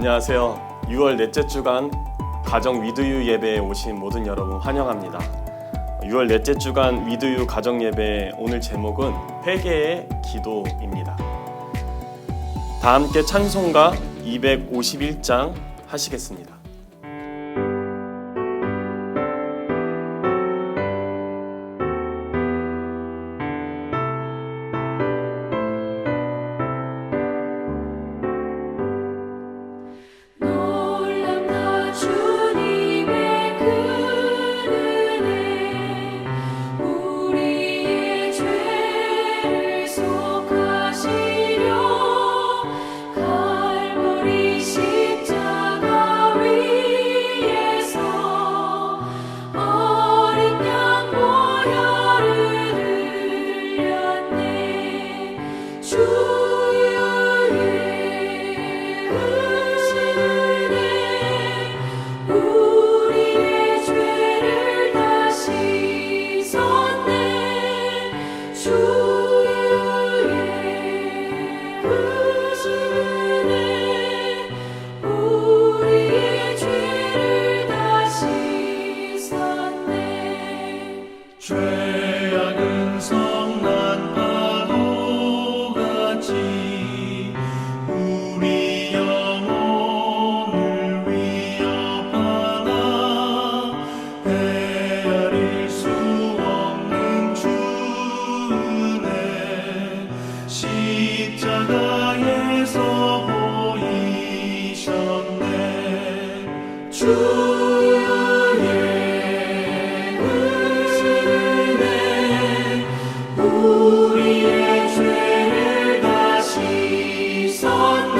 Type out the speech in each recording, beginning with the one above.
안녕하세요. 6월 넷째 주간 가정 위드유 예배에 오신 모든 여러분 환영합니다. 6월 넷째 주간 위드유 가정 예배 오늘 제목은 회개의 기도입니다. 다 함께 찬송가 251장 하시겠습니다. 죄악은 성난 파도같이 우리 영혼을 위협하나 헤아릴 수 없는 주 은혜 십자가에서 보이셨네. 주의 우리의 죄를 다 씻었네.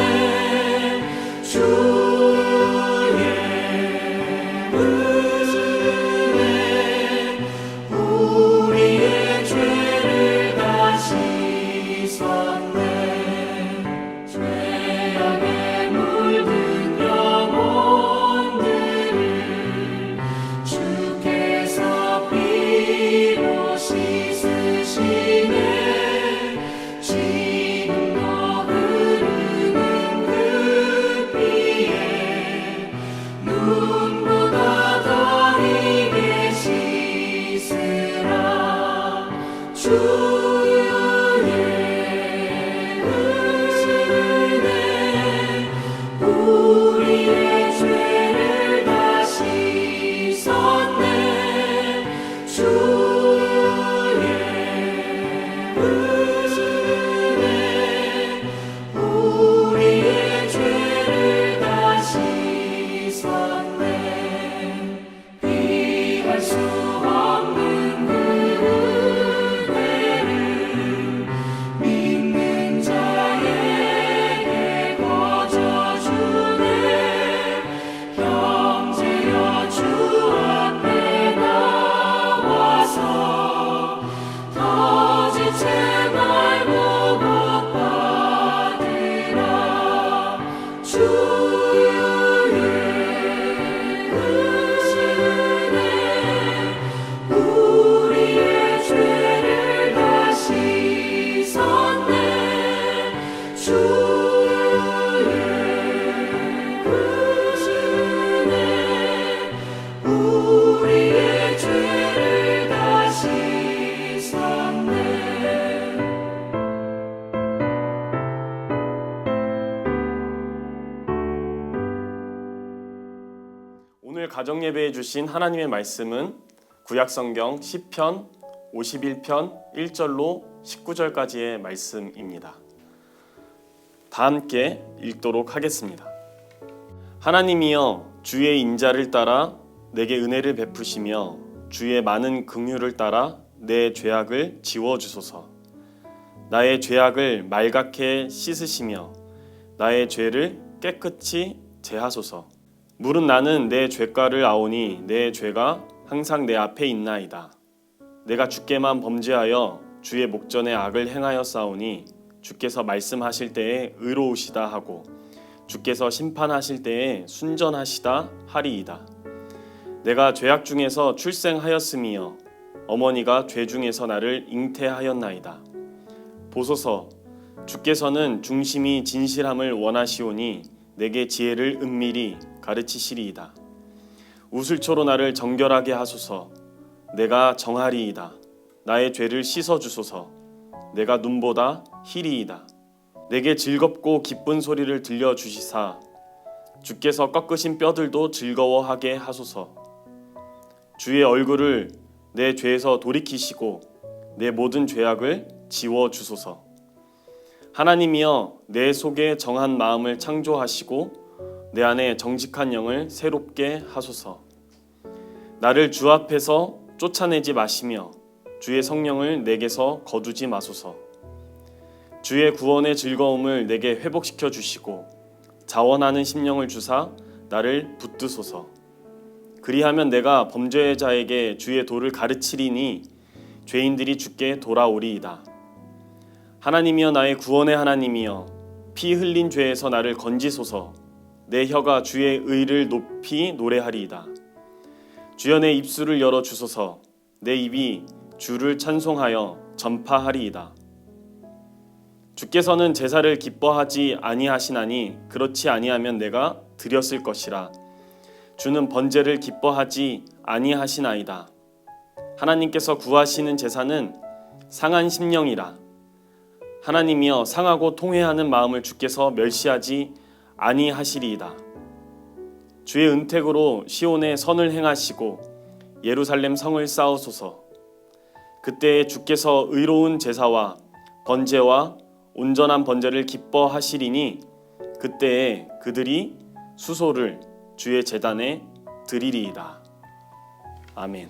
주의 은혜 우리의 죄를 다 씻었네. 죄악에 물든 영혼들을 주께서 피로 씻으시네. 눈보다 더 희게 씻으라. 주의 은혜 우리의 죄를 다 씻었네. 주의 은혜 우리의 죄를 다 씻었네. 피할 수 없는 그 은혜를 믿는 자에게 거저주네. 형제여 주 앞에 나와서 더 지체 말고 복 받으라. 주의 은혜 우리의 죄를 다 씻었네. 주의 은혜 우리의 죄를 다 씻었네. 오늘 가정 예배해 주신 하나님의 말씀은 구약성경 시편 51편 1절로 19절까지의 말씀입니다. 다 함께 읽도록 하겠습니다. 하나님이여 주의 인자를 따라 내게 은혜를 베푸시며 주의 많은 긍휼을 따라 내 죄악을 지워주소서. 나의 죄악을 말갛게 씻으시며 나의 죄를 깨끗이 제하소서. 물은 나는 내 죄가를 아오니 내 죄가 항상 내 앞에 있나이다. 내가 주께만 범죄하여 주의 목전에 악을 행하였사오니 주께서 말씀하실 때에 의로우시다 하고 주께서 심판하실 때에 순전하시다 하리이다. 내가 죄악 중에서 출생하였음이여 어머니가 죄 중에서 나를 잉태하였나이다. 보소서, 주께서는 중심이 진실함을 원하시오니 내게 지혜를 은밀히 가르치시리이다. 우슬초로 나를 정결하게 하소서. 내가 정하리이다. 나의 죄를 씻어 주소서. 내가 눈보다 희리이다. 내게 즐겁고 기쁜 소리를 들려 주시사 주께서 꺾으신 뼈들도 즐거워하게 하소서. 주의 얼굴을 내 죄에서 돌이키시고 내 모든 죄악을 지워 주소서. 하나님이여, 내 속에 정한 마음을 창조하시고 내 안에 정직한 영을 새롭게 하소서. 나를 주 앞에서 쫓아내지 마시며 주의 성령을 내게서 거두지 마소서. 주의 구원의 즐거움을 내게 회복시켜 주시고 자원하는 심령을 주사 나를 붙드소서. 그리하면 내가 범죄자에게 주의 도를 가르치리니 죄인들이 주께 돌아오리이다. 하나님이여, 나의 구원의 하나님이여, 피 흘린 죄에서 나를 건지소서. 내 혀가 주의 의를 높이 노래하리이다. 주여, 내 입술을 열어 주소서. 내 입이 주를 찬송하여 전파하리이다. 주께서는 제사를 기뻐하지 아니하시나니 그렇지 아니하면 내가 드렸을 것이라. 주는 번제를 기뻐하지 아니하시나이다. 하나님께서 구하시는 제사는 상한 심령이라. 하나님이여, 상하고 통회하는 마음을 주께서 멸시하지 아니하시리이다. 주의 은택으로 시온에 선을 행하시고 예루살렘 성을 쌓으소서. 그때에 주께서 의로운 제사와 번제와 온전한 번제를 기뻐하시리니 그때에 그들이 수소를 주의 제단에 드리리이다. 아멘.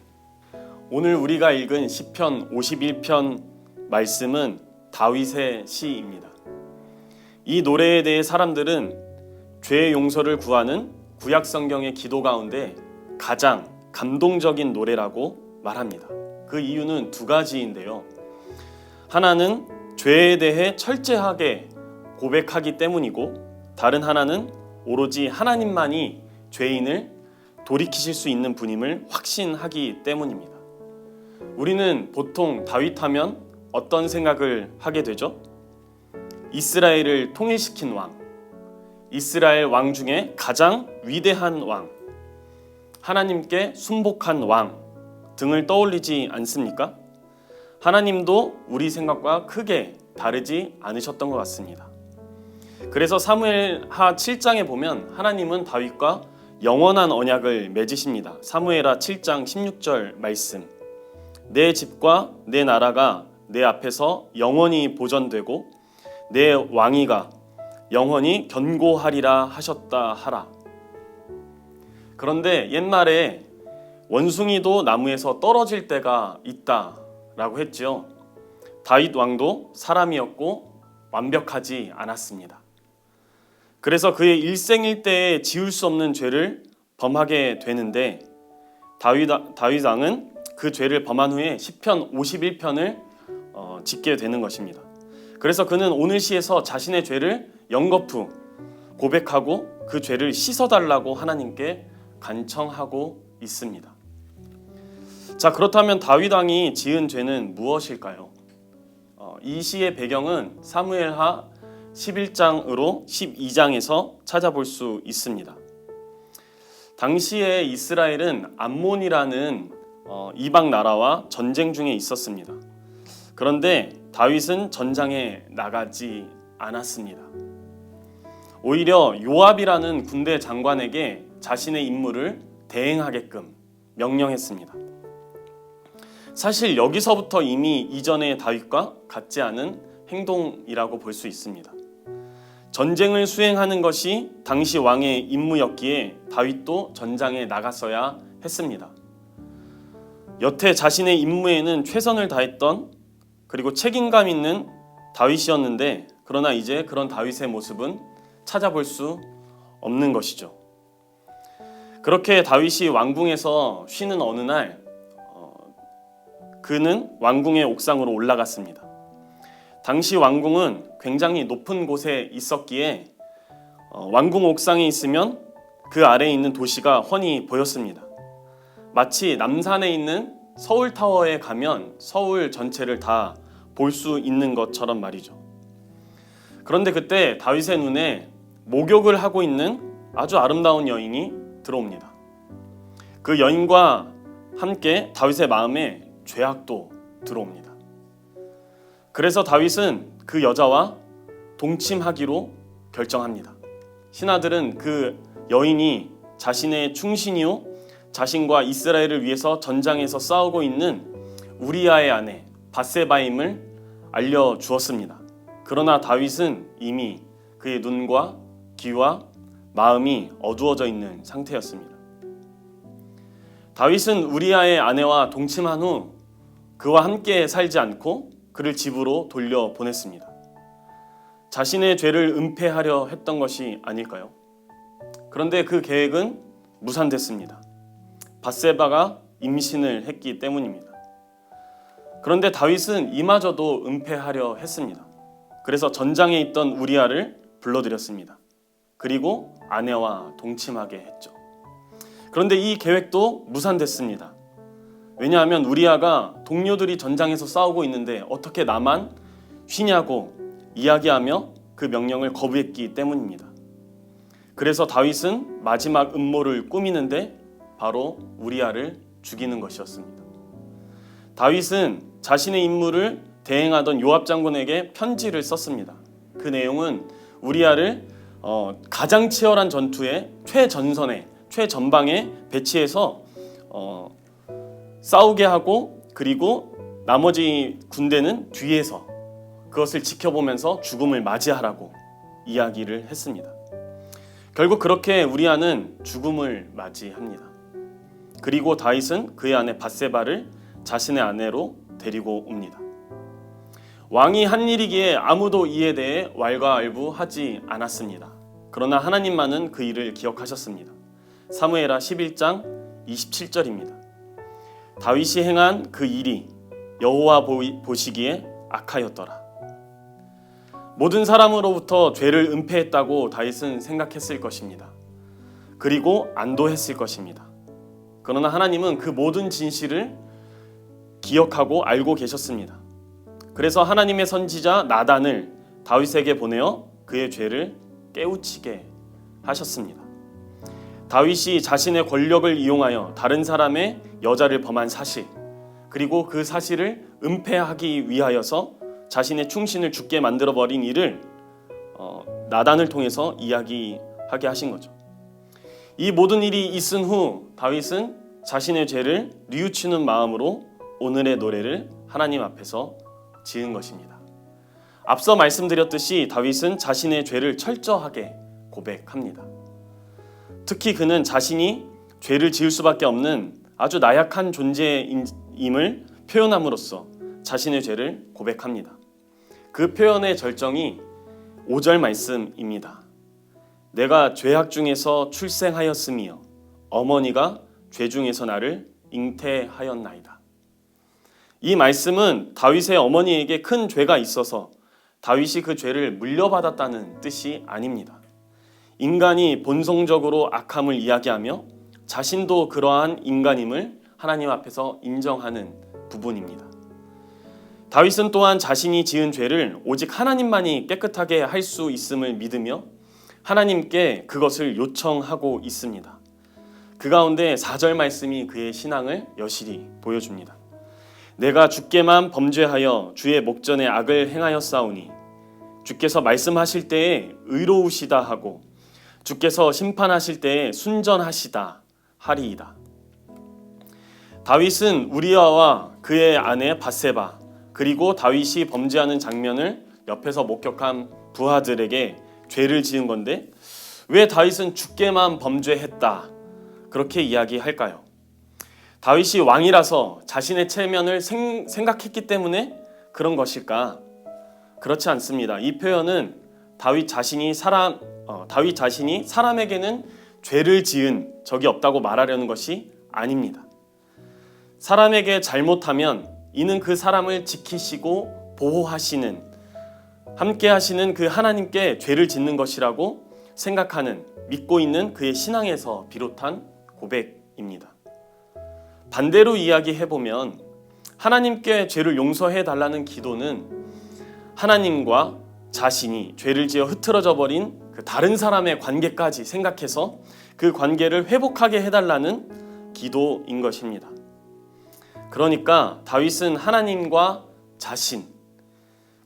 오늘 우리가 읽은 시편 51편 말씀은 다윗의 시입니다. 이 노래에 대해 사람들은 죄의 용서를 구하는 구약 성경의 기도 가운데 가장 감동적인 노래라고 말합니다. 그 이유는 두 가지인데요. 하나는 죄에 대해 철저하게 고백하기 때문이고, 다른 하나는 오로지 하나님만이 죄인을 돌이키실 수 있는 분임을 확신하기 때문입니다. 우리는 보통 다윗하면 어떤 생각을 하게 되죠? 이스라엘을 통일시킨 왕, 이스라엘 왕 중에 가장 위대한 왕, 하나님께 순복한 왕 등을 떠올리지 않습니까? 하나님도 우리 생각과 크게 다르지 않으셨던 것 같습니다. 그래서 사무엘하 7장에 보면 하나님은 다윗과 영원한 언약을 맺으십니다. 사무엘하 7장 16절 말씀. 내 집과 내 나라가 내 앞에서 영원히 보존되고 내 왕위가 영원히 견고하리라 하셨다 하라. 그런데 옛말에 원숭이도 나무에서 떨어질 때가 있다라고 했지요. 다윗 왕도 사람이었고 완벽하지 않았습니다. 그래서 그의 일생일대에 지울 수 없는 죄를 범하게 되는데 다윗 왕은 그 죄를 범한 후에 시편 51편을 짓게 되는 것입니다. 그래서 그는 오늘 시에서 자신의 죄를 연거푸 고백하고 그 죄를 씻어달라고 하나님께 간청하고 있습니다. 자, 그렇다면 다윗 왕이 지은 죄는 무엇일까요? 이 시의 배경은 사무엘하 11장으로 12장에서 찾아볼 수 있습니다. 당시에 이스라엘은 암몬이라는 이방 나라와 전쟁 중에 있었습니다. 그런데 다윗은 전장에 나가지 않았습니다. 오히려 요압이라는 군대 장관에게 자신의 임무를 대행하게끔 명령했습니다. 사실 여기서부터 이미 이전의 다윗과 같지 않은 행동이라고 볼 수 있습니다. 전쟁을 수행하는 것이 당시 왕의 임무였기에 다윗도 전장에 나갔어야 했습니다. 여태 자신의 임무에는 최선을 다했던, 그리고 책임감 있는 다윗이었는데, 그러나 이제 그런 다윗의 모습은 찾아볼 수 없는 것이죠. 그렇게 다윗이 왕궁에서 쉬는 어느 날 그는 왕궁의 옥상으로 올라갔습니다. 당시 왕궁은 굉장히 높은 곳에 있었기에 왕궁 옥상에 있으면 그 아래에 있는 도시가 훤히 보였습니다. 마치 남산에 있는 서울타워에 가면 서울 전체를 다 볼 수 있는 것처럼 말이죠. 그런데 그때 다윗의 눈에 목욕을 하고 있는 아주 아름다운 여인이 들어옵니다. 그 여인과 함께 다윗의 마음에 죄악도 들어옵니다. 그래서 다윗은 그 여자와 동침하기로 결정합니다. 신하들은 그 여인이 자신의 충신이요 자신과 이스라엘을 위해서 전장에서 싸우고 있는 우리아의 아내 밧세바임을 알려주었습니다. 그러나 다윗은 이미 그의 눈과 귀와 마음이 어두워져 있는 상태였습니다. 다윗은 우리아의 아내와 동침한 후 그와 함께 살지 않고 그를 집으로 돌려보냈습니다. 자신의 죄를 은폐하려 했던 것이 아닐까요? 그런데 그 계획은 무산됐습니다. 밧세바가 임신을 했기 때문입니다. 그런데 다윗은 이마저도 은폐하려 했습니다. 그래서 전장에 있던 우리아를 불러들였습니다. 그리고 아내와 동침하게 했죠. 그런데 이 계획도 무산됐습니다. 왜냐하면 우리아가 동료들이 전장에서 싸우고 있는데 어떻게 나만 쉬냐고 이야기하며 그 명령을 거부했기 때문입니다. 그래서 다윗은 마지막 음모를 꾸미는데 바로 우리아를 죽이는 것이었습니다. 다윗은 자신의 임무를 대행하던 요압 장군에게 편지를 썼습니다. 그 내용은 우리아를 가장 치열한 전투의 최전방에 배치해서 싸우게 하고 그리고 나머지 군대는 뒤에서 그것을 지켜보면서 죽음을 맞이하라고 이야기를 했습니다. 결국 그렇게 우리아는 죽음을 맞이합니다. 그리고 다윗은 그의 아내 밧세바를 자신의 아내로 데리고 옵니다. 왕이 한 일이기에 아무도 이에 대해 왈가왈부하지 않았습니다. 그러나 하나님만은 그 일을 기억하셨습니다. 사무엘하 11장 27절입니다. 다윗이 행한 그 일이 여호와 보시기에 악하였더라. 모든 사람으로부터 죄를 은폐했다고 다윗은 생각했을 것입니다. 그리고 안도했을 것입니다. 그러나 하나님은 그 모든 진실을 기억하고 알고 계셨습니다. 그래서 하나님의 선지자 나단을 다윗에게 보내어 그의 죄를 깨우치게 하셨습니다. 다윗이 자신의 권력을 이용하여 다른 사람의 여자를 범한 사실, 그리고 그 사실을 은폐하기 위하여서 자신의 충신을 죽게 만들어버린 일을 나단을 통해서 이야기하게 하신 거죠. 이 모든 일이 있은 후 다윗은 자신의 죄를 뉘우치는 마음으로 오늘의 노래를 하나님 앞에서 지은 것입니다. 앞서 말씀드렸듯이 다윗은 자신의 죄를 철저하게 고백합니다. 특히 그는 자신이 죄를 지을 수밖에 없는 아주 나약한 존재임을 표현함으로써 자신의 죄를 고백합니다. 그 표현의 절정이 5절 말씀입니다. 내가 죄악 중에서 출생하였으며 어머니가 죄 중에서 나를 잉태하였나이다. 이 말씀은 다윗의 어머니에게 큰 죄가 있어서 다윗이 그 죄를 물려받았다는 뜻이 아닙니다. 인간이 본성적으로 악함을 이야기하며 자신도 그러한 인간임을 하나님 앞에서 인정하는 부분입니다. 다윗은 또한 자신이 지은 죄를 오직 하나님만이 깨끗하게 할 수 있음을 믿으며 하나님께 그것을 요청하고 있습니다. 그 가운데 4절 말씀이 그의 신앙을 여실히 보여줍니다. 내가 주께만 범죄하여 주의 목전에 악을 행하였사오니 주께서 말씀하실 때에 의로우시다 하고 주께서 심판하실 때에 순전하시다 하리이다. 다윗은 우리아와 그의 아내 밧세바 그리고 다윗이 범죄하는 장면을 옆에서 목격한 부하들에게 죄를 지은 건데 왜 다윗은 주께만 범죄했다 그렇게 이야기할까요? 다윗이 왕이라서 자신의 체면을 생각했기 때문에 그런 것일까? 그렇지 않습니다. 이 표현은 다윗 자신이 사람에게는 죄를 지은 적이 없다고 말하려는 것이 아닙니다. 사람에게 잘못하면 이는 그 사람을 지키시고 보호하시는 함께 하시는 그 하나님께 죄를 짓는 것이라고 생각하는 믿고 있는 그의 신앙에서 비롯한 고백입니다. 반대로 이야기해보면 하나님께 죄를 용서해 달라는 기도는 하나님과 자신이 죄를 지어 흐트러져 버린 그 다른 사람의 관계까지 생각해서 그 관계를 회복하게 해달라는 기도인 것입니다. 그러니까 다윗은 하나님과 자신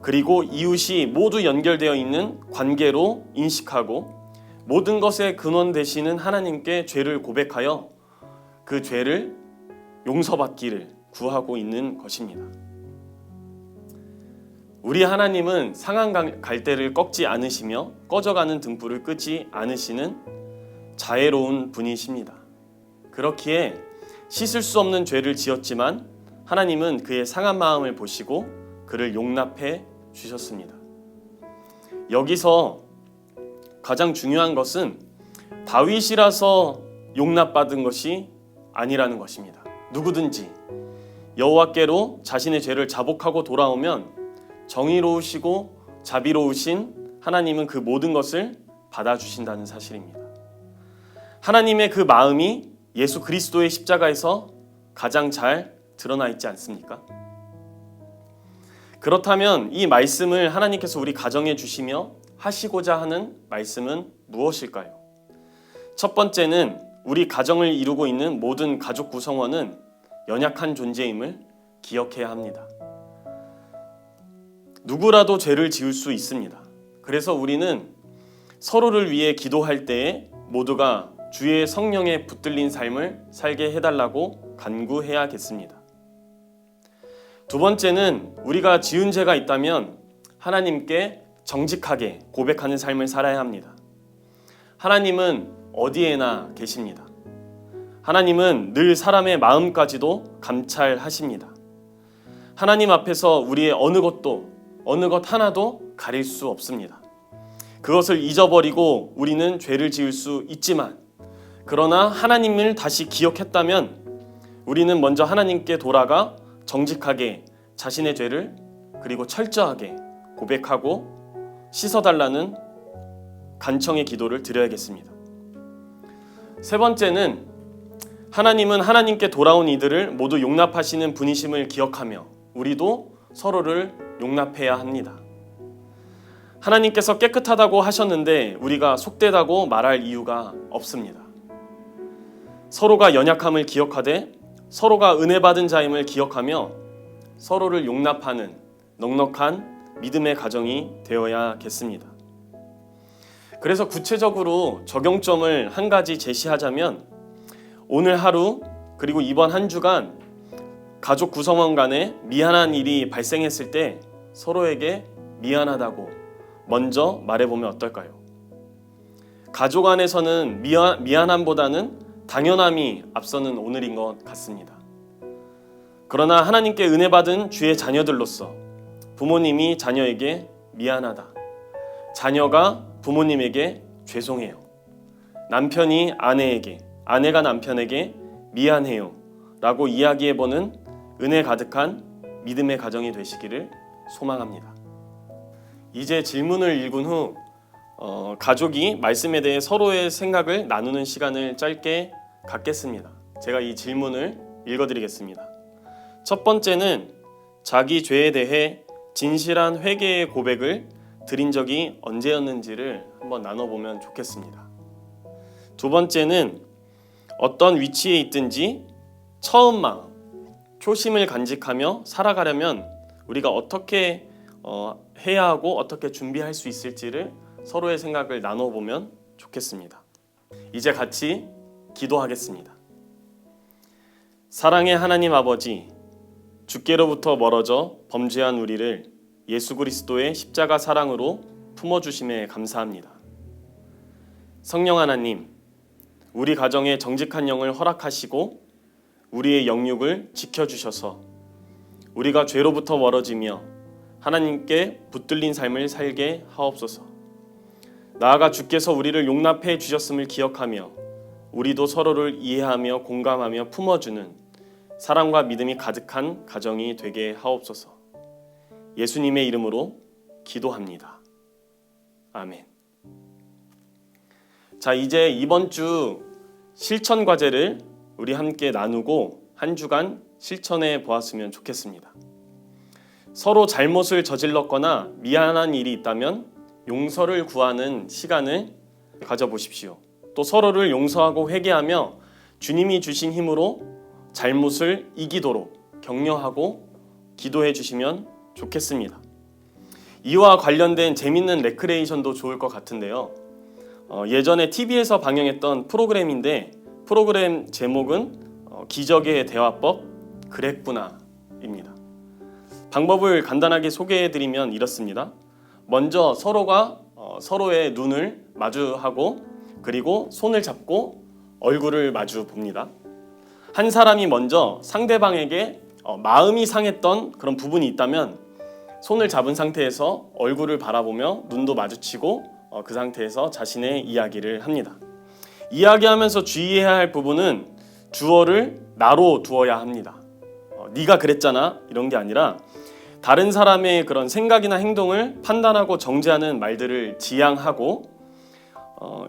그리고 이웃이 모두 연결되어 있는 관계로 인식하고 모든 것의 근원 되시는 하나님께 죄를 고백하여 그 죄를 용서받기를 구하고 있는 것입니다. 우리 하나님은 상한 갈대를 꺾지 않으시며 꺼져가는 등불을 끄지 않으시는 자애로운 분이십니다. 그렇기에 씻을 수 없는 죄를 지었지만 하나님은 그의 상한 마음을 보시고 그를 용납해 주셨습니다. 여기서 가장 중요한 것은 다윗이라서 용납받은 것이 아니라는 것입니다. 누구든지 여호와께로 자신의 죄를 자복하고 돌아오면 정의로우시고 자비로우신 하나님은 그 모든 것을 받아주신다는 사실입니다. 하나님의 그 마음이 예수 그리스도의 십자가에서 가장 잘 드러나 있지 않습니까? 그렇다면 이 말씀을 하나님께서 우리 가정에 주시며 하시고자 하는 말씀은 무엇일까요? 첫 번째는 우리 가정을 이루고 있는 모든 가족 구성원은 연약한 존재임을 기억해야 합니다. 누구라도 죄를 지을 수 있습니다. 그래서 우리는 서로를 위해 기도할 때에 모두가 주의 성령에 붙들린 삶을 살게 해달라고 간구해야겠습니다. 두 번째는 우리가 지은 죄가 있다면 하나님께 정직하게 고백하는 삶을 살아야 합니다. 하나님은 어디에나 계십니다. 하나님은 늘 사람의 마음까지도 감찰하십니다. 하나님 앞에서 우리의 어느 것 하나도 가릴 수 없습니다. 그것을 잊어버리고 우리는 죄를 지을 수 있지만 그러나 하나님을 다시 기억했다면 우리는 먼저 하나님께 돌아가 정직하게 자신의 죄를 그리고 철저하게 고백하고 씻어달라는 간청의 기도를 드려야겠습니다. 세 번째는 하나님은 하나님께 돌아온 이들을 모두 용납하시는 분이심을 기억하며 우리도 서로를 용납해야 합니다. 하나님께서 깨끗하다고 하셨는데 우리가 속되다고 말할 이유가 없습니다. 서로가 연약함을 기억하되 서로가 은혜 받은 자임을 기억하며 서로를 용납하는 넉넉한 믿음의 가정이 되어야겠습니다. 그래서 구체적으로 적용점을 한 가지 제시하자면 오늘 하루 그리고 이번 한 주간 가족 구성원 간에 미안한 일이 발생했을 때 서로에게 미안하다고 먼저 말해보면 어떨까요? 가족 안에서는 미안함보다는 당연함이 앞서는 오늘인 것 같습니다. 그러나 하나님께 은혜 받은 주의 자녀들로서 부모님이 자녀에게 미안하다. 자녀가 부모님에게 죄송해요. 남편이 아내에게, 아내가 남편에게 미안해요. 라고 이야기해보는 은혜 가득한 믿음의 가정이 되시기를 소망합니다. 이제 질문을 읽은 후 가족이 말씀에 대해 서로의 생각을 나누는 시간을 짧게 갖겠습니다. 제가 이 질문을 읽어드리겠습니다. 첫 번째는 자기 죄에 대해 진실한 회개의 고백을 드린 적이 언제였는지를 한번 나눠보면 좋겠습니다. 두 번째는 어떤 위치에 있든지 처음 마음, 초심을 간직하며 살아가려면 우리가 어떻게 해야 하고 어떻게 준비할 수 있을지를 서로의 생각을 나눠보면 좋겠습니다. 이제 같이 기도하겠습니다. 사랑의 하나님 아버지, 주께로부터 멀어져 범죄한 우리를 예수 그리스도의 십자가 사랑으로 품어주심에 감사합니다. 성령 하나님, 우리 가정에 정직한 영을 허락하시고 우리의 영육을 지켜주셔서 우리가 죄로부터 멀어지며 하나님께 붙들린 삶을 살게 하옵소서. 나아가 주께서 우리를 용납해 주셨음을 기억하며 우리도 서로를 이해하며 공감하며 품어주는 사랑과 믿음이 가득한 가정이 되게 하옵소서. 예수님의 이름으로 기도합니다. 아멘. 자, 이제 이번 주 실천 과제를 우리 함께 나누고 한 주간 실천해 보았으면 좋겠습니다. 서로 잘못을 저질렀거나 미안한 일이 있다면 용서를 구하는 시간을 가져보십시오. 또 서로를 용서하고 회개하며 주님이 주신 힘으로 잘못을 이기도록 격려하고 기도해 주시면 좋겠습니다. 이와 관련된 재밌는 레크레이션도 좋을 것 같은데요. 예전에 TV에서 방영했던 프로그램인데 프로그램 제목은 기적의 대화법 그랬구나입니다. 방법을 간단하게 소개해드리면 이렇습니다. 먼저 서로가 서로의 눈을 마주하고 그리고 손을 잡고 얼굴을 마주 봅니다. 한 사람이 먼저 상대방에게 마음이 상했던 그런 부분이 있다면 손을 잡은 상태에서 얼굴을 바라보며 눈도 마주치고 그 상태에서 자신의 이야기를 합니다. 이야기하면서 주의해야 할 부분은 주어를 나로 두어야 합니다. 네가 그랬잖아 이런 게 아니라 다른 사람의 그런 생각이나 행동을 판단하고 정죄하는 말들을 지양하고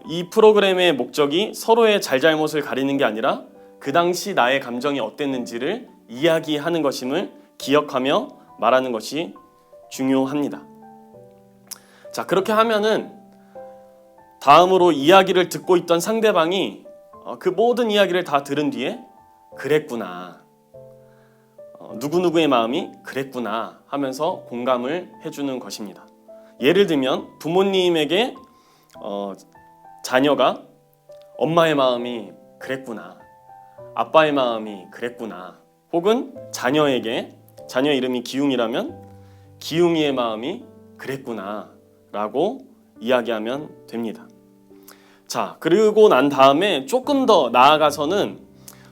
이 프로그램의 목적이 서로의 잘잘못을 가리는 게 아니라 그 당시 나의 감정이 어땠는지를 이야기하는 것임을 기억하며 말하는 것이 중요합니다. 자, 그렇게 하면은 다음으로 이야기를 듣고 있던 상대방이 그 모든 이야기를 다 들은 뒤에 그랬구나, 누구누구의 마음이 그랬구나 하면서 공감을 해주는 것입니다. 예를 들면 부모님에게 자녀가 엄마의 마음이 그랬구나, 아빠의 마음이 그랬구나, 혹은 자녀에게 자녀 이름이 기웅이라면 기웅이의 마음이 그랬구나 라고 이야기하면 됩니다. 자, 그리고 난 다음에 조금 더 나아가서는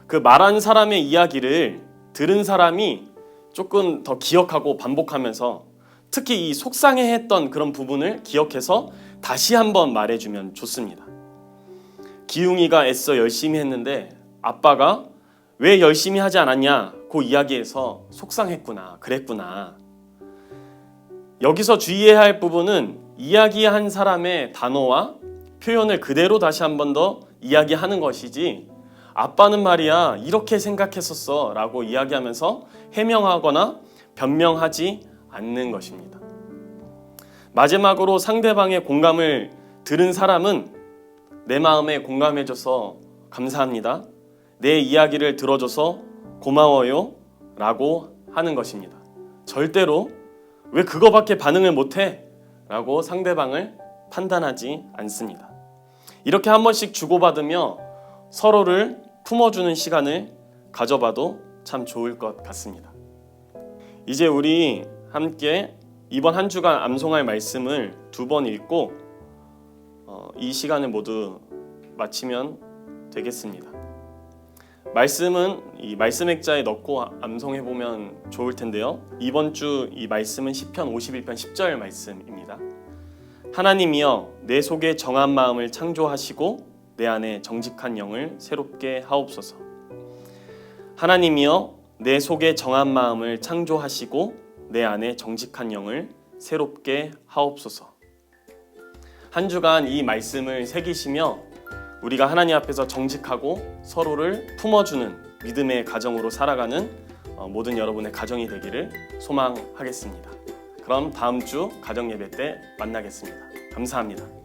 그 말한 사람의 이야기를 들은 사람이 조금 더 기억하고 반복하면서 특히 이 속상해했던 그런 부분을 기억해서 다시 한번 말해주면 좋습니다. 기웅이가 애써 열심히 했는데 아빠가 왜 열심히 하지 않았냐 그 이야기에서 속상했구나, 그랬구나. 여기서 주의해야 할 부분은 이야기한 사람의 단어와 표현을 그대로 다시 한 번 더 이야기하는 것이지 아빠는 말이야 이렇게 생각했었어 라고 이야기하면서 해명하거나 변명하지 않는 것입니다. 마지막으로 상대방의 공감을 들은 사람은 내 마음에 공감해줘서 감사합니다, 내 이야기를 들어줘서 고마워요 라고 하는 것입니다. 절대로 왜 그거밖에 반응을 못해? 라고 상대방을 판단하지 않습니다. 이렇게 한 번씩 주고받으며 서로를 품어주는 시간을 가져봐도 참 좋을 것 같습니다. 이제 우리 함께 이번 한 주간 암송할 말씀을 2번 읽고 이 시간을 모두 마치면 되겠습니다. 말씀은 이 말씀 액자에 넣고 암송해 보면 좋을 텐데요. 이번 주 이 말씀은 시편 51편 10절 말씀입니다. 하나님이여 내 속에 정한 마음을 창조하시고 내 안에 정직한 영을 새롭게 하옵소서. 하나님이여 내 속에 정한 마음을 창조하시고 내 안에 정직한 영을 새롭게 하옵소서. 한 주간 이 말씀을 새기시며 우리가 하나님 앞에서 정직하고 서로를 품어주는 믿음의 가정으로 살아가는 모든 여러분의 가정이 되기를 소망하겠습니다. 그럼 다음 주 가정 예배 때 만나겠습니다. 감사합니다.